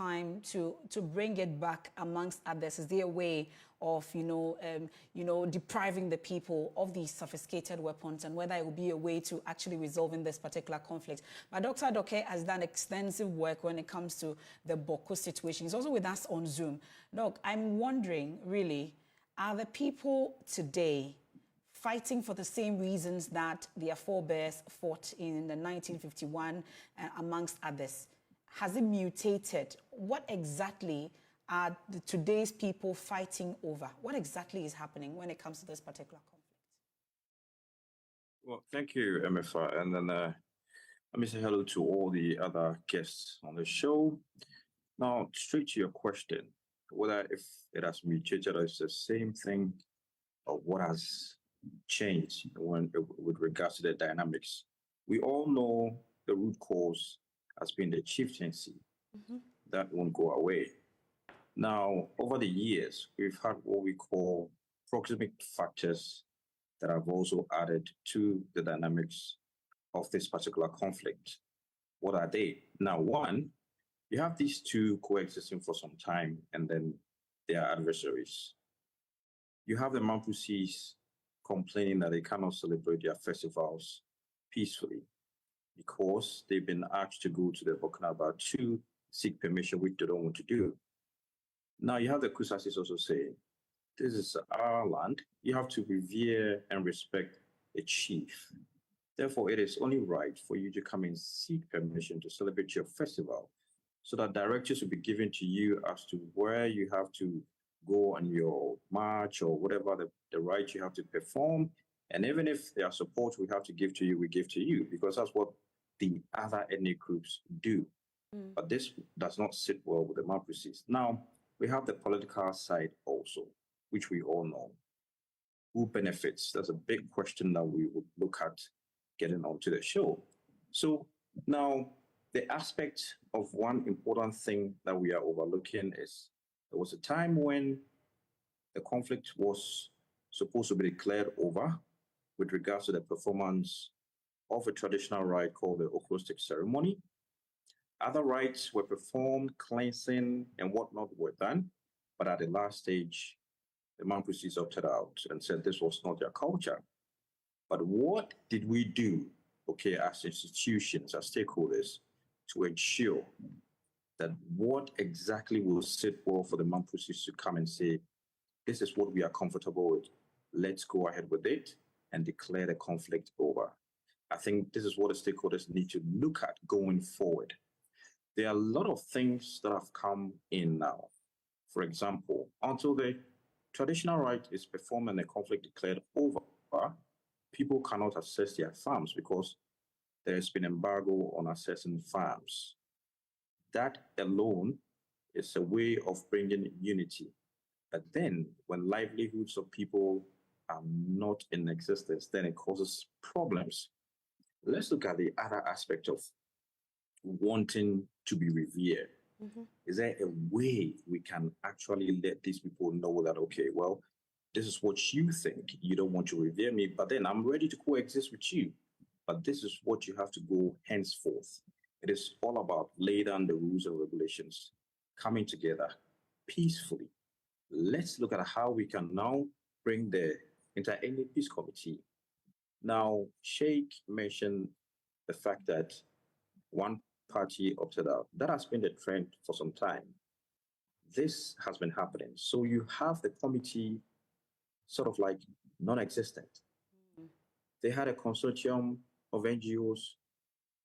time to bring it back amongst others? Is there a way of, depriving the people of these sophisticated weapons, and whether it will be a way to actually resolving this particular conflict? But Dr. Doke has done extensive work when it comes to the Bawku situation. He's also with us on Zoom. Doc, I'm wondering, really, are the people today fighting for the same reasons that their forebears fought in the 1951, amongst others? Has it mutated? What exactly are today's people fighting over? What exactly is happening when it comes to this particular conflict? Well, thank you, MFR. And then let me say hello to all the other guests on the show. Now, straight to your question, whether if it has mutated or it's the same thing, or what has changed with regards to the dynamics. We all know the root cause has been the chieftaincy. That won't go away. Now, over the years, we've had what we call proximate factors that have also added to the dynamics of this particular conflict. What are they? Now, one, you have these two coexisting for some time, and then they are adversaries. You have the Mampusis complaining that they cannot celebrate their festivals peacefully because they've been asked to go to the Burkina to seek permission, which they don't want to do. Now you have the Kusasis also saying, this is our land. You have to revere and respect a chief. Therefore, it is only right for you to come and seek permission to celebrate your festival, so that directives will be given to you as to where you have to go on your march or whatever the right you have to perform. And even if there are support we have to give to you, we give to you, because that's what the other ethnic groups do. But this does not sit well with the Mampusis. Now, we have the political side also, which we all know. Who benefits? That's a big question that we would look at getting onto the show. So now, the aspect of one important thing that we are overlooking is there was a time when the conflict was supposed to be declared over with regards to the performance of a traditional rite called the Okrostic ceremony. Other rites were performed, cleansing and whatnot were done, but at the last stage, the Mampusis opted out and said this was not their culture. But what did we do, okay, as institutions, as stakeholders, to ensure that what exactly will sit well for the Mampusis to come and say, this is what we are comfortable with, let's go ahead with it and declare the conflict over? I think this is what the stakeholders need to look at going forward. There are a lot of things that have come in now. For example, until the traditional rite is performed and the conflict declared over, people cannot access their farms because there has been embargo on accessing farms. That alone is a way of bringing unity. But then when livelihoods of people are not in existence, then it causes problems. Let's look at the other aspect of wanting to be revered. Is there a way we can actually let these people know that, okay, well, this is what you think. You don't want to revere me, but then I'm ready to coexist with you. But this is what you have to go henceforth. It is all about laying down the rules and regulations, coming together peacefully. Let's look at how we can now bring the Inter-Ethnic Peace Committee. Now, Sheikh mentioned the fact that one party opted out. That has been the trend for some time. This has been happening. So you have the committee sort of like non-existent. They had a consortium of NGOs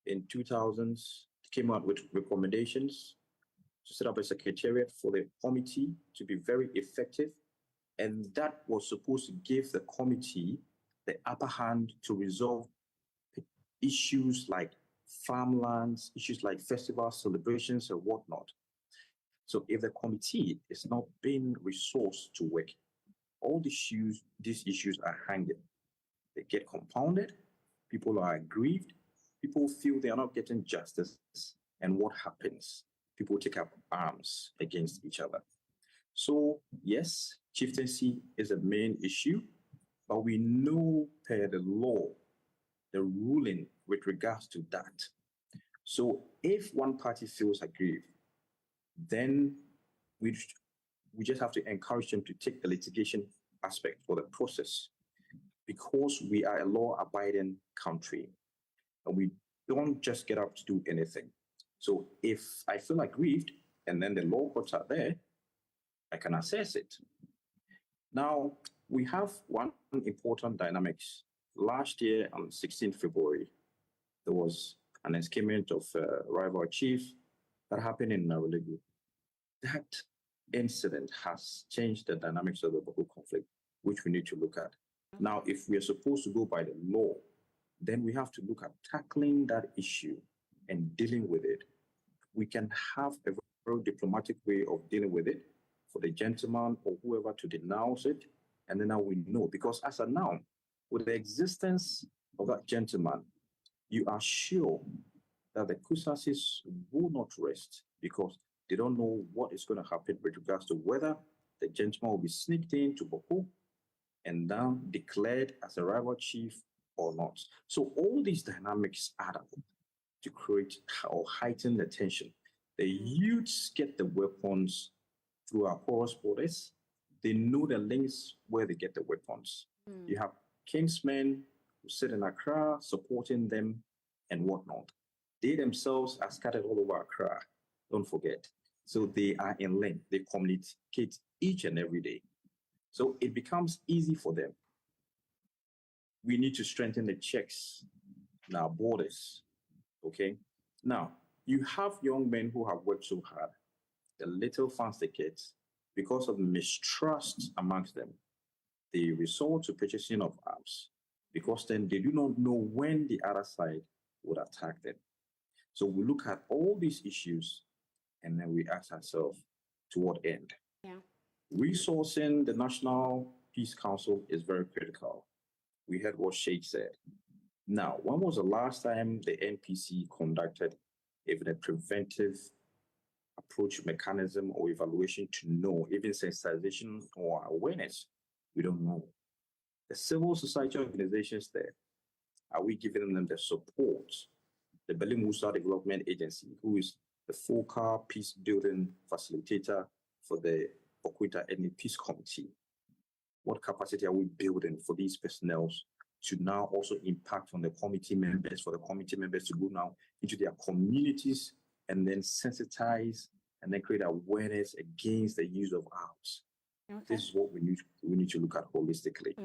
in 2000s, came out with recommendations to set up a secretariat for the committee to be very effective. And that was supposed to give the committee the upper hand to resolve issues like farmlands, issues like festival celebrations and whatnot. So if the committee is not being resourced to work, all these issues are hanging. They get compounded, people are aggrieved, people feel they are not getting justice, and what happens? People take up arms against each other. So yes, chieftaincy is a main issue, but we know per the law, the ruling with regards to that. So if one party feels aggrieved, then we just have to encourage them to take the litigation aspect or the process, because we are a law-abiding country and we don't just get up to do anything. So if I feel aggrieved and then the law courts are there, I can assess it. Now, we have one important dynamics. Last year on 16th February, there was an escapement of a rival chief that happened in Narulegu. That incident has changed the dynamics of the Bawku conflict, which we need to look at. Now, if we are supposed to go by the law, then we have to look at tackling that issue and dealing with it. We can have a very diplomatic way of dealing with it for the gentleman or whoever to denounce it. And then now we know, because as of now, with the existence of that gentleman, you are sure that the Kusasis will not rest, because they don't know what is going to happen with regards to whether the gentleman will be sneaked into Bawku and then declared as a rival chief or not. So all these dynamics add up to create or heighten the tension. The youths get the weapons through our porous borders. They know the links where they get the weapons. You have kinsmen who sit in Accra supporting them and whatnot. They themselves are scattered all over Accra, don't forget. So they are in link. They communicate each and every day. So it becomes easy for them. We need to strengthen the checks in our borders, okay? Now, you have young men who have worked so hard. The little funds they get, because of mistrust amongst them, they resort to purchasing of arms, because then they do not know when the other side would attack them. So we look at all these issues and then we ask ourselves, to what end? Yeah. Resourcing the National Peace Council is very critical. We heard what Sheikh said. Now, when was the last time the NPC conducted even a preventive approach mechanism or evaluation to know, even sensitization or awareness? We don't know. The civil society organizations there, are we giving them the support? The Beli Musa Development Agency, who is the focal peace building facilitator for the Okwita Ethnic Peace Committee. What capacity are we building for these personnel to now also impact on the committee members, for the committee members to go now into their communities and then sensitize and then create awareness against the use of arms? Okay. This is what we need to look at holistically.